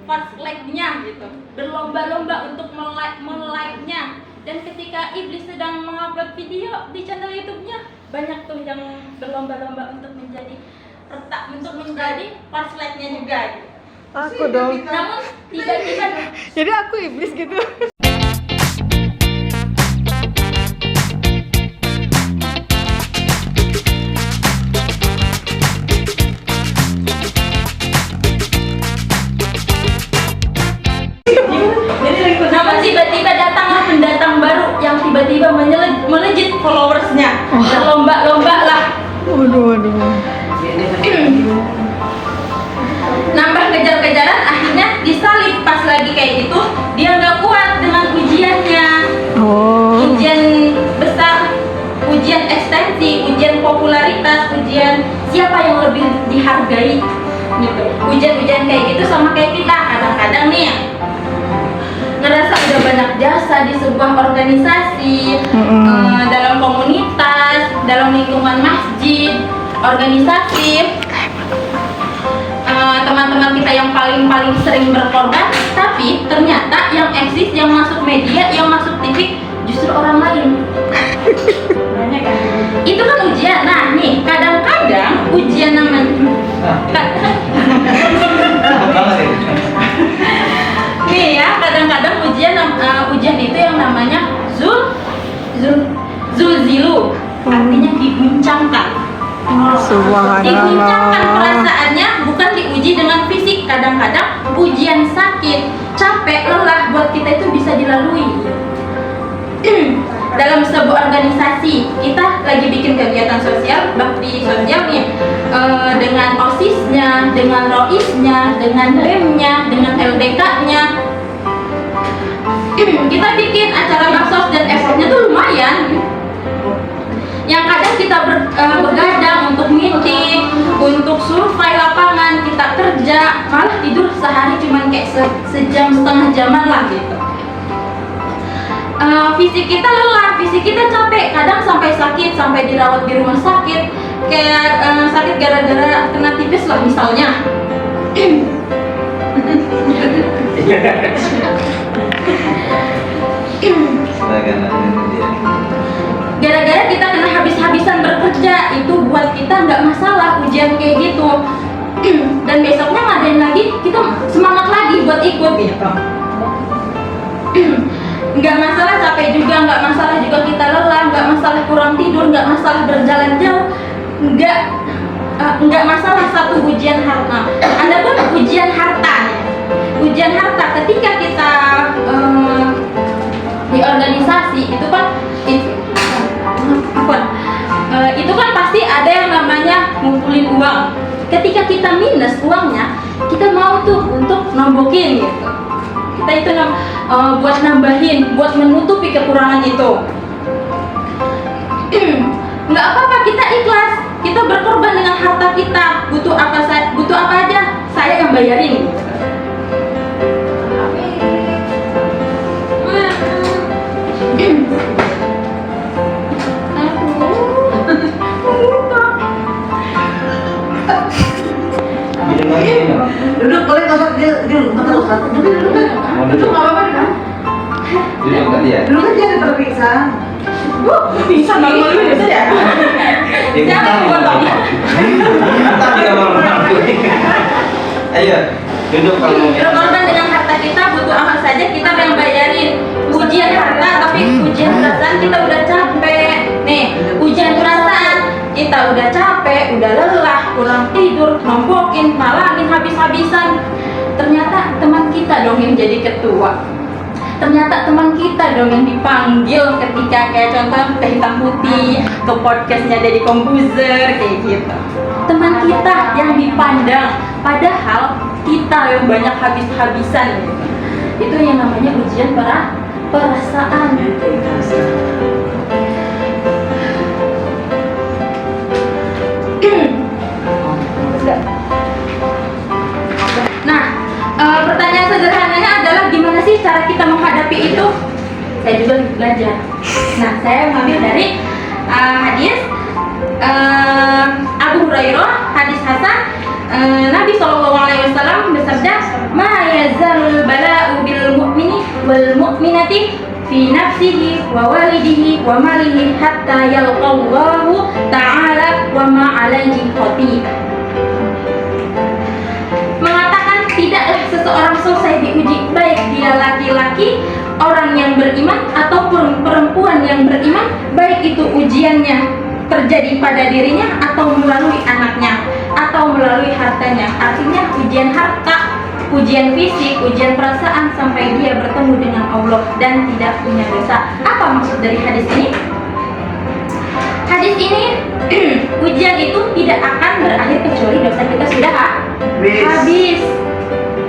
first like-nya gitu, berlomba-lomba untuk like-nya. Dan ketika iblis sedang mengupload video di channel YouTube-nya, banyak tuh yang berlomba-lomba untuk menjadi first like-nya juga gitu. Aku dong. Namun tiba-tiba Jadi aku iblis gitu. namun tiba-tiba datanglah pendatang baru yang tiba-tiba melejit followersnya, berlomba-lomba lah. Waduh. Nambah kejar-kejaran, akhirnya disalib. Pas lagi kayak gitu, dia nggak kuat dengan ujiannya. Ujian besar, ujian ekstensi, ujian popularitas, ujian siapa yang lebih dihargai gitu. Ujian-ujian kayak gitu sama kayak kita kadang-kadang nih ngerasa udah banyak jasa di sebuah organisasi, dalam komunitas, dalam lingkungan masjid, organisasi, teman-teman kita yang paling sering berkorban, tapi ternyata yang eksis, yang masuk media, yang masuk TV justru orang lain. Banyak kan? Itu kan ujian. Nah nih, kadang-kadang ujian namanya nih ya, kadang-kadang ujian itu yang namanya zulzilu, artinya diguncangkan. Diguncangkan perasaannya, bukan diuji dengan fisik. Kadang-kadang ujian sakit, capek, lelah buat kita itu bisa dilalui. Dalam sebuah organisasi, kita lagi bikin kegiatan sosial, bakti sosial nih, dengan OSIS-nya, dengan ROIS-nya, dengan BEM-nya, dengan LDK-nya. Kita bikin acara baksos dan effortnya tuh lumayan. Yang kadang kita begadang untuk meeting, untuk survei lapangan, kita kerja, malah tidur sehari cuman kayak sejam setengah jaman lah gitu. Fisik kita lelah, fisik kita capek, kadang sampai sakit, sampai dirawat di rumah sakit, kayak sakit gara-gara kena tipes lah misalnya. Gara-gara kita kena habis-habisan bekerja, itu buat kita nggak masalah ujian kayak gitu. Dan besoknya ngadain lagi, kita semangat lagi buat ikut gitu. Nggak masalah capek juga, nggak masalah juga kita lelah, nggak masalah kurang tidur, nggak masalah berjalan jauh, nggak masalah satu ujian harta. Ada pun ujian harta, ketika kita di organisasi itu kan itu kan pasti ada yang namanya ngumpulin uang. Ketika kita minus uangnya, kita mau tuh untuk nombokin gitu. Kita itu buat nambahin, buat menutupi kekurangan itu. Nggak apa-apa, kita ikhlas, kita berkorban dengan harta kita. Butuh apa aja, saya yang bayarin. Duduk boleh nggak duduk nggak apa-apa kan? Duduk tadi ya? Dulu kan dia ada terpiksa. Bisa malu-malu bisa ya? Jangan buat lagi. Ayo, duduk kalau mau. Berkorban dengan harta kita, butuh apa saja kita yang bayarin. Ujian harta, tapi ujian perasaan kita udah capek. Nih, ujian perasaan kita udah capek, udah lelah, kurang tidur, nombokin, malangin habis-habisan. Ternyata teman kita dong yang jadi ketua. Ternyata teman kita dong yang dipanggil ketika kayak contoh Teh Hitam Putih ke podcastnya jadi komposer kayak gitu. Teman kita yang dipandang, padahal kita yang banyak habis-habisan gitu. Itu yang namanya ujian perasaan. Nah, pertanyaan sederhananya adalah gimana sih cara kita menghadapi itu? Saya juga belajar. Nah, saya mengambil dari hadis Abu Hurairah, hadis Hasan. Nabi SAW bersabda, "Ma yazzalul bala'u bil mu'mini wal mu'minati fi nafsihi wa walidihi wa malihi hatta yalqallahu ta'ala wa ma 'alaihi khati'ah. Mengatakan tidaklah seseorang selesai diuji, baik dia laki-laki, orang yang beriman ataupun perempuan yang beriman, baik itu ujiannya terjadi pada dirinya atau melalui anaknya atau melalui hartanya. Artinya ujian harta, ujian fisik, ujian perasaan sampai dia bertemu dengan Allah dan tidak punya dosa. Apa maksud dari hadis ini? Hadis ini ujian itu tidak akan berakhir kecuali dosa kita sudah habis.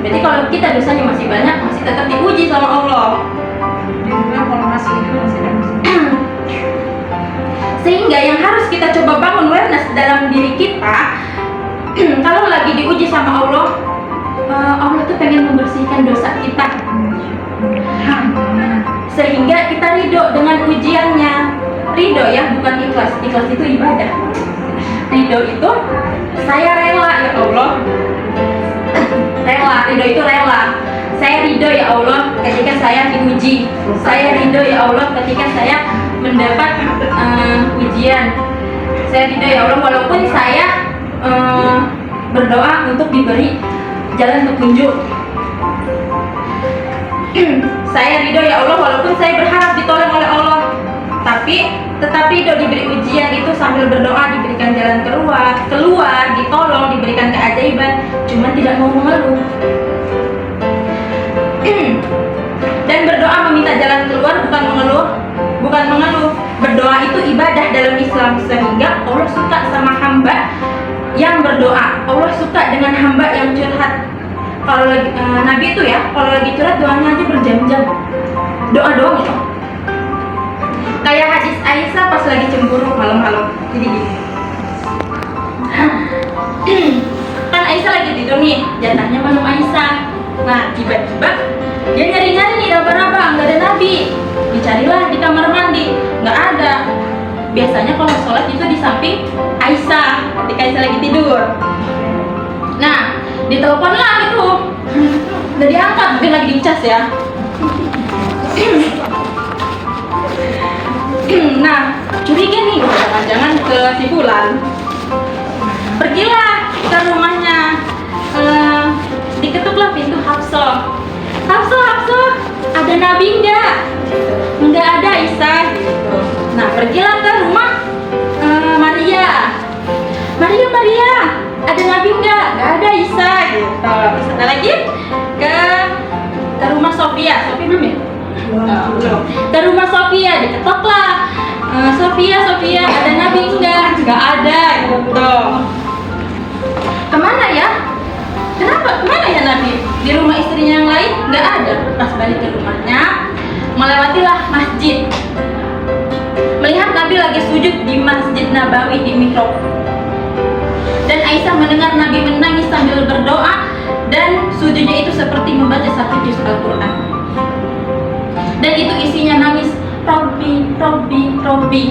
Berarti kalau kita dosanya masih banyak, masih tetap diuji sama Allah. Kalau masih hidup masih ada Sehingga yang harus kita coba bangun awareness dalam diri kita, kalau lagi diuji sama Allah, Allah tuh pengen membersihkan dosa kita, sehingga kita ridho dengan ujiannya. Ridho ya, bukan ikhlas. Ikhlas itu ibadah. Ridho itu saya rela ya Allah. Rela, ridho itu rela. Saya ridho ya Allah ketika saya diuji. Saya ridho ya Allah ketika saya mendapat ujian. Saya ridho ya Allah walaupun saya berdoa untuk diberi jalan petunjuk. Saya ridho ya Allah walaupun saya berharap ditolong oleh Allah. Tetapi ridho diberi ujian itu sambil berdoa diberikan jalan keluar, ditolong, diberikan keajaiban, cuma tidak mau mengeluh. Dan berdoa meminta jalan keluar bukan mengeluh. Berdoa itu ibadah dalam Islam, sehingga Allah suka sama hamba yang berdoa. Allah suka dengan hamba yang curhat. Kalau lagi Nabi itu ya, kalau lagi curhat doanya aja berjam-jam. Doa doang itu. Kayak hadis Aisyah pas lagi cemburu malam-malam. Jadi gini. Kan Aisyah lagi tidur nih, jatahnya malam Aisyah. Nah, tiba-tiba dia nyari-nyari nih raba-raba, nggak ada Nabi. Dicarilah di kamar mandi, nggak ada. Biasanya kalau sholat itu di samping Aisyah, ketika Aisyah lagi tidur. Nah, diteleponlah itu, udah diangkat, mungkin lagi dicas ya. Nah, curiga nih, jangan-jangan ke si Fulan. Pergilah ke rumahnya, diketuklah pintu Hafsah. Hafsah, ada Nabi nggak? Nggak ada Aisyah. Gitu. Nah, pergilah ke rumah Maria, ada Nabi nggak? Nggak ada Aisyah. Gitu. Sana lagi ke rumah Sofia belum ya? Belum. Ke rumah Sofia, diketoklah. Sofia, ada Nabi nggak? Nggak ada. Gitu. Kemana ya? Kenapa? Kemana ya Nabi? Di rumah istrinya yang lain nggak ada. Pas balik ke rumahnya, melewatilah masjid. Melihat Nabi lagi sujud di Masjid Nabawi di mihrab. Dan Aisyah mendengar Nabi menangis sambil berdoa, dan sujudnya itu seperti membaca satu juz Al-Quran. Dan itu isinya nangis, Robbi.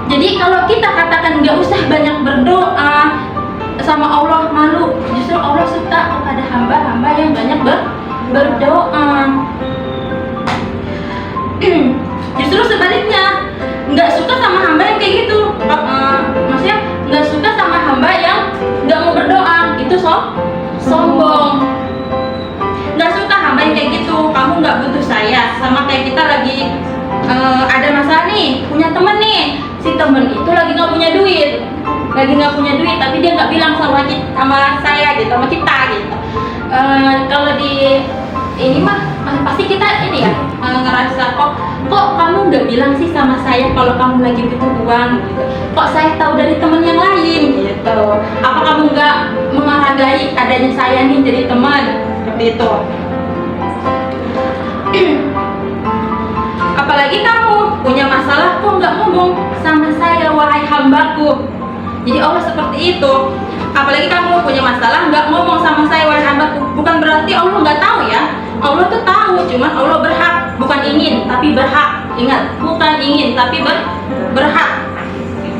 Jadi kalau kita katakan nggak usah banyak berdoa sama Allah, malu. Justru Allah suka kepada hamba-hamba yang banyak berdoa. Justru sebaliknya, nggak suka sama hamba yang kayak gitu. Maksudnya nggak suka sama hamba yang nggak mau berdoa. Itu sombong. Nggak suka hamba yang kayak gitu. Kamu nggak butuh saya. Sama kayak kita lagi ada masalah nih, punya temen nih. Si temen itu lagi nggak punya duit, tapi dia nggak bilang sama saya gitu, sama kita gitu. Kalau di ini mah pasti kita ini ya ngerasa kok kamu nggak bilang sih sama saya kalau kamu lagi butuh uang gitu. Kok saya tahu dari teman yang lain gitu. Apa kamu nggak menghargai adanya saya nih jadi teman seperti itu. Apalagi kamu punya masalah kok nggak ngomong sama saya, wahai hambaku. Jadi Allah seperti itu. Apalagi kamu punya masalah nggak ngomong sama saya, wahai hambaku. Bukan berarti Allah nggak tahu ya. Allah tuh tahu, cuman Allah berhak, bukan ingin tapi berhak. Ingat, bukan ingin tapi berhak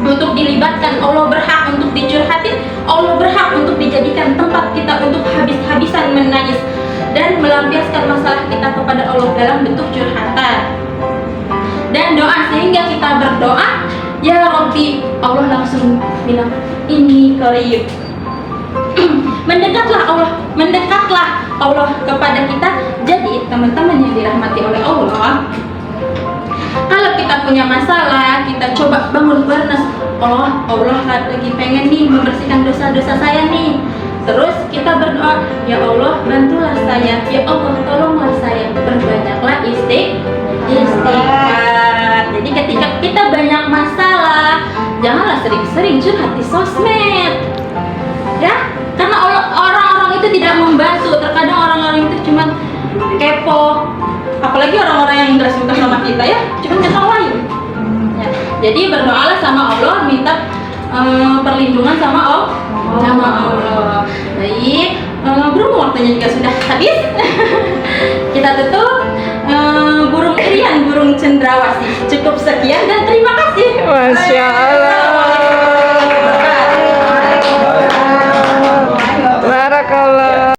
untuk dilibatkan. Allah berhak untuk dicurhatin. Allah berhak untuk dijadikan tempat kita untuk habis-habisan melampiaskan masalah kita kepada Allah dalam bentuk curhatan dan doa, sehingga kita berdoa, ya Rabbi, Allah langsung bilang ini qarib. Mendekatlah Allah kepada kita. Jadi teman-teman yang dirahmati oleh Allah, kalau kita punya masalah, kita coba bangun awareness. Allah lagi pengen nih membersihkan dosa-dosa saya nih. Terus kita berdoa, ya Allah bantulah saya, ya Allah tolonglah saya, berbanyaklah istighfar. Jadi ketika kita banyak masalah, janganlah sering-sering curhat di sosmed, ya, karena orang-orang itu tidak membantu. Terkadang orang-orang itu cuma kepo, apalagi orang-orang yang nggak suka sama kita, ya, cuma ngetawain. Ya. Jadi berdoalah sama Allah, minta perlindungan sama Allah. Baik, berhubung waktunya juga sudah habis. Kita tutup. Burung irian, burung cendrawasih. Cukup sekian dan terima kasih. Masya